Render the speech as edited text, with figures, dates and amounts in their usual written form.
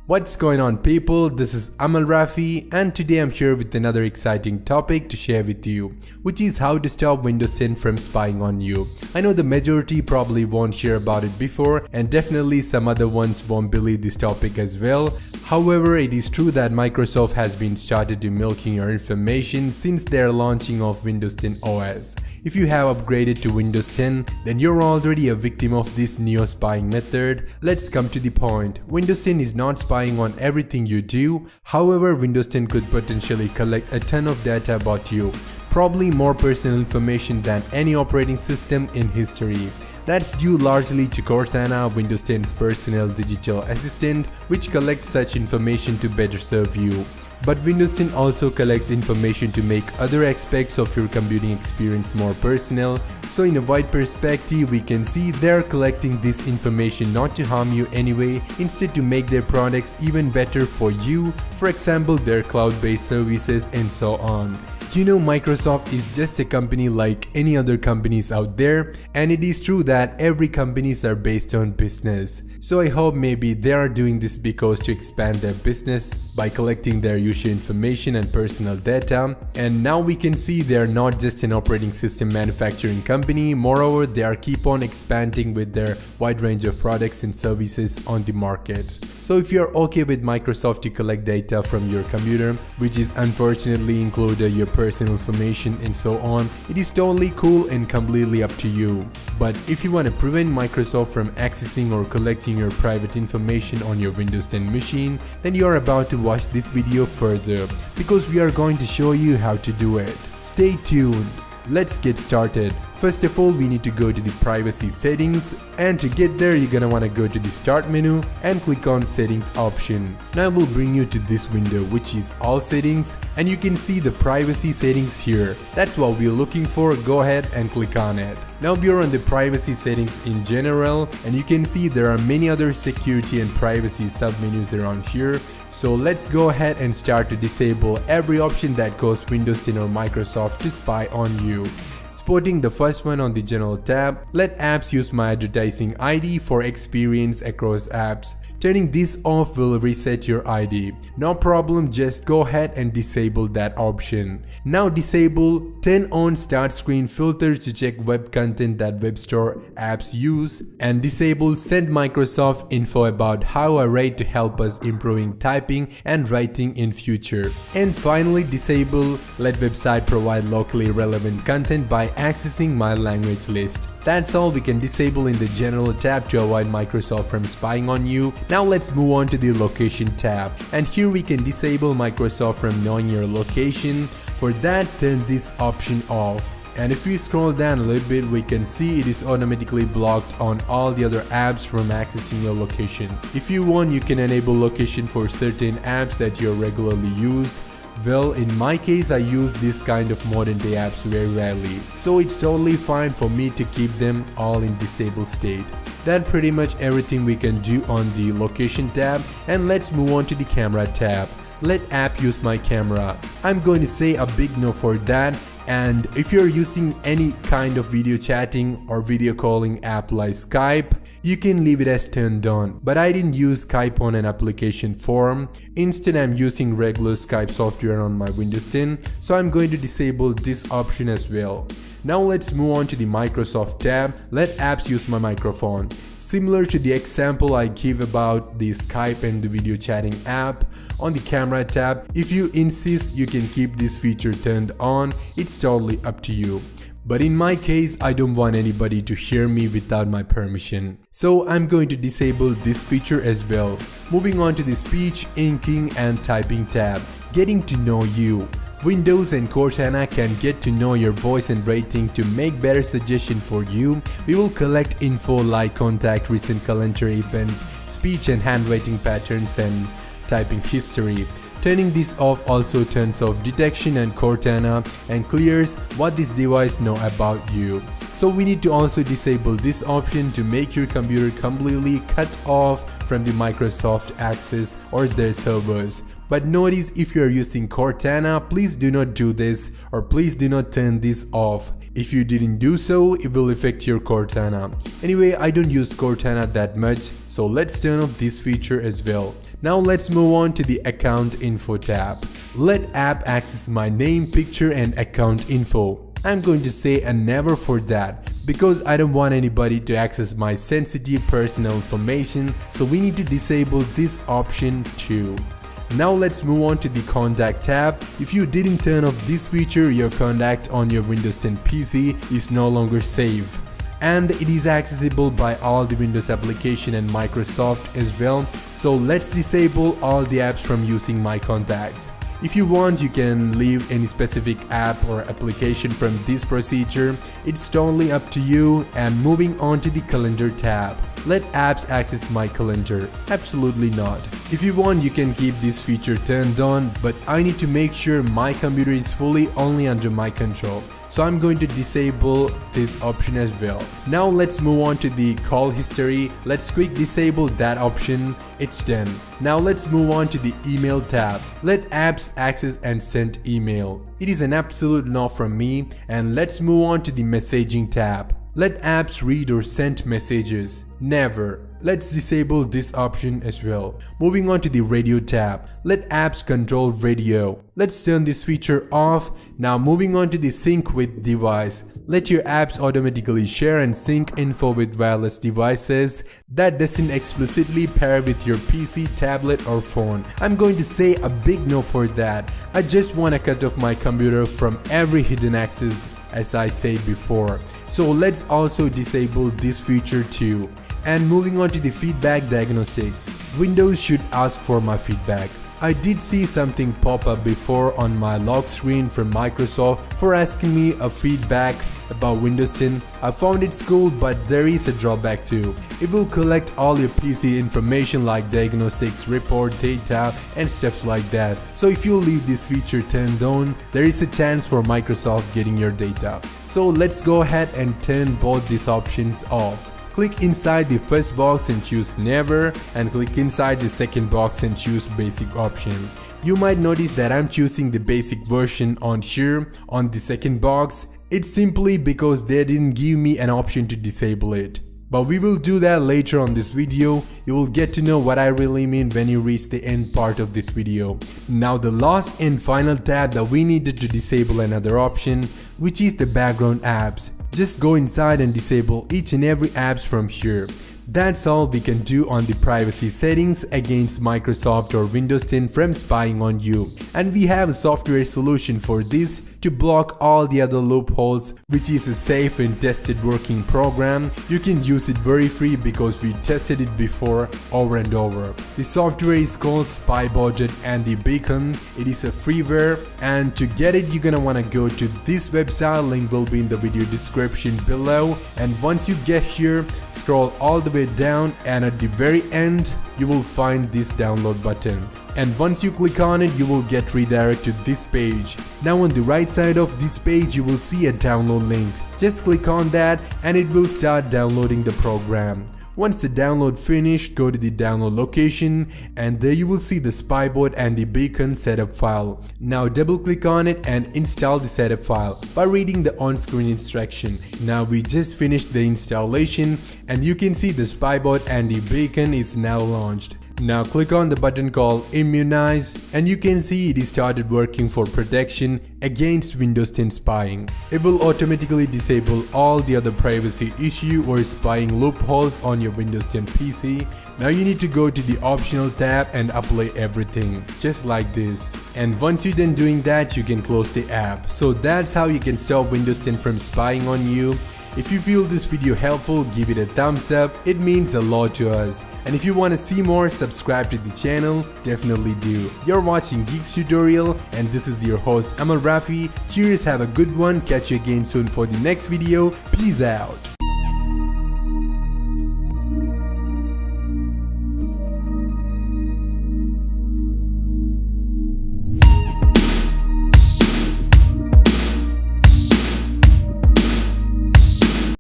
What's going on, people? This is Amal Rafi, and today I'm here with another exciting topic to share with you, which is how to stop Windows 10 from spying on you. I know the majority probably won't share about it before, and definitely some other ones won't believe this topic as well. However, it is true that Microsoft has been started to milking your information since their launching of Windows 10 OS. If you have upgraded to Windows 10, then you're already a victim of this neo-spying method. Let's come to the point. Windows 10 is not spying on everything you do. However, Windows 10 could potentially collect a ton of data about you, probably more personal information than any operating system in history. That's due largely to Cortana, Windows 10's personal digital assistant, which collects such information to better serve you. But Windows 10 also collects information to make other aspects of your computing experience more personal. So in a wide perspective, we can see they're collecting this information not to harm you anyway, instead to make their products even better for you, for example their cloud-based services and so on. You know, Microsoft is just a company like any other companies out there, and it is true that every companies are based on business. So I hope maybe they are doing this because to expand their business by collecting their user information and personal data. And now we can see they are not just an operating system manufacturing company, moreover they are keep on expanding with their wide range of products and services on the market. So if you're okay with Microsoft to collect data from your computer, which is unfortunately included your personal information and so on, it is totally cool and completely up to you. But if you want to prevent Microsoft from accessing or collecting your private information on your Windows 10 machine, then you are about to watch this video further, because we are going to show you how to do it. Stay tuned. Let's get started. First of all, we need to go to the privacy settings, and to get there you're gonna want to go to the start menu and click on settings option. Now it will bring you to this window, which is all settings, and you can see the privacy settings here. That's what we're looking for. Go ahead and click on it. Now we are on the privacy settings in general, and you can see there are many other security and privacy submenus around here. So let's go ahead and start to disable every option that causes Windows 10 or Microsoft to spy on you. Spotting the first one on the general tab, let apps use my advertising ID for experience across apps. Turning this off will reset your ID. No problem, just go ahead and disable that option. Now disable turn on start screen filters to check web content that web store apps use, and disable send Microsoft info about how I rate to help us improving typing and writing in future. And finally disable let website provide locally relevant content by accessing my language list. That's all we can disable in the general tab to avoid Microsoft from spying on you. Now let's move on to the location tab, and here we can disable Microsoft from knowing your location. For that, turn this option off. And if we scroll down a little bit, we can see it is automatically blocked on all the other apps from accessing your location. If you want, you can enable location for certain apps that you regularly use. Well, in my case, I use this kind of modern day apps very rarely, so it's totally fine for me to keep them all in disabled state. That's pretty much everything we can do on the location tab, and let's move on to the camera tab. Let app use my camera. I'm going to say a big no for that. And if you're using any kind of video chatting or video calling app like Skype, you can leave it as turned on. But I didn't use Skype on an application form. Instead, I'm using regular Skype software on my Windows 10, so I'm going to disable this option as well. Now let's move on to the Microsoft tab. Let apps use my microphone. Similar to the example I give about the Skype and the video chatting app, on the camera tab, if you insist, you can keep this feature turned on. It's totally up to you. But in my case, I don't want anybody to hear me without my permission, so I'm going to disable this feature as well. Moving on to the speech, inking and typing tab. Getting to know you. Windows and Cortana can get to know your voice and rating to make better suggestions for you. We will collect info like contact, recent calendar events, speech and handwriting patterns, and typing history. Turning this off also turns off detection and Cortana and clears what this device know about you. So we need to also disable this option to make your computer completely cut off from the Microsoft access or their servers. But notice, if you are using Cortana, please do not do this, or please do not turn this off. If you didn't do so, it will affect your Cortana. Anyway, I don't use Cortana that much, so let's turn off this feature as well. Now let's move on to the account info tab. Let app access my name, picture and account info. I'm going to say a never for that because I don't want anybody to access my sensitive personal information, so we need to disable this option too. Now let's move on to the contact tab. If you didn't turn off this feature, your contact on your Windows 10 PC is no longer safe. And it is accessible by all the Windows application and Microsoft as well. So let's disable all the apps from using my contacts. If you want, you can leave any specific app or application from this procedure. It's totally up to you. And moving on to the calendar tab. Let apps access my calendar. Absolutely not. If you want, you can keep this feature turned on, but I need to make sure my computer is fully only under my control. So I'm going to disable this option as well. Now let's move on to the call history. Let's quick disable that option. It's done. Now let's move on to the email tab. Let apps access and send email. It is an absolute no from me. And let's move on to the messaging tab. Let apps read or send messages. Never. Let's disable this option as well. Moving on to the radio tab. Let apps control radio. Let's turn this feature off. Now moving on to the sync with device. Let your apps automatically share and sync info with wireless devices that doesn't explicitly pair with your PC, tablet or phone. I'm going to say a big no for that. I just want to cut off my computer from every hidden access, as I said before. So let's also disable this feature too. And moving on to the feedback diagnostics. Windows should ask for my feedback. I did see something pop up before on my lock screen from Microsoft for asking me a feedback about Windows 10. I found it cool, but there is a drawback too. It will collect all your PC information like diagnostics, report, data and stuff like that. So if you leave this feature turned on, there is a chance for Microsoft getting your data. So let's go ahead and turn both these options off. Click inside the first box and choose never, and click inside the second box and choose basic option. You might notice that I'm choosing the basic version on here on the second box. It's simply because they didn't give me an option to disable it. But we will do that later on this video. You will get to know what I really mean when you reach the end part of this video. Now the last and final tab that we needed to disable another option, which is the background apps. Just go inside and disable each and every apps from here. That's all we can do on the privacy settings against Microsoft or Windows 10 from spying on you. And we have a software solution for this to block all the other loopholes, which is a safe and tested working program. You can use it very free because we tested it before over and over. The software is called SpyBudget Andy Beacon. It is a freeware, and to get it you're gonna wanna go to this website. Link will be in the video description below. And once you get here, scroll all the way down, and at the very end you will find this download button. And once you click on it, you will get redirected to this page. Now on the right side of this page you will see a download link. Just click on that and it will start downloading the program. Once the download finished, go to the download location and there you will see the SpyBudget Andy Beacon setup file. Now double click on it and install the setup file by reading the on-screen instruction. Now we just finished the installation and you can see the SpyBudget Andy Beacon is now launched. Now click on the button called Immunize and you can see it started working for protection against Windows 10 spying. It will automatically disable all the other privacy issue or spying loopholes on your Windows 10 PC. Now you need to go to the optional tab and apply everything, just like this. And once you're done doing that, you can close the app. So that's how you can stop Windows 10 from spying on you. If you feel this video helpful, give it a thumbs up, it means a lot to us. And if you want to see more, subscribe to the channel, definitely do. You're watching Geeks Tutorial and this is your host Amal Rafi. Cheers, have a good one, catch you again soon for the next video, peace out.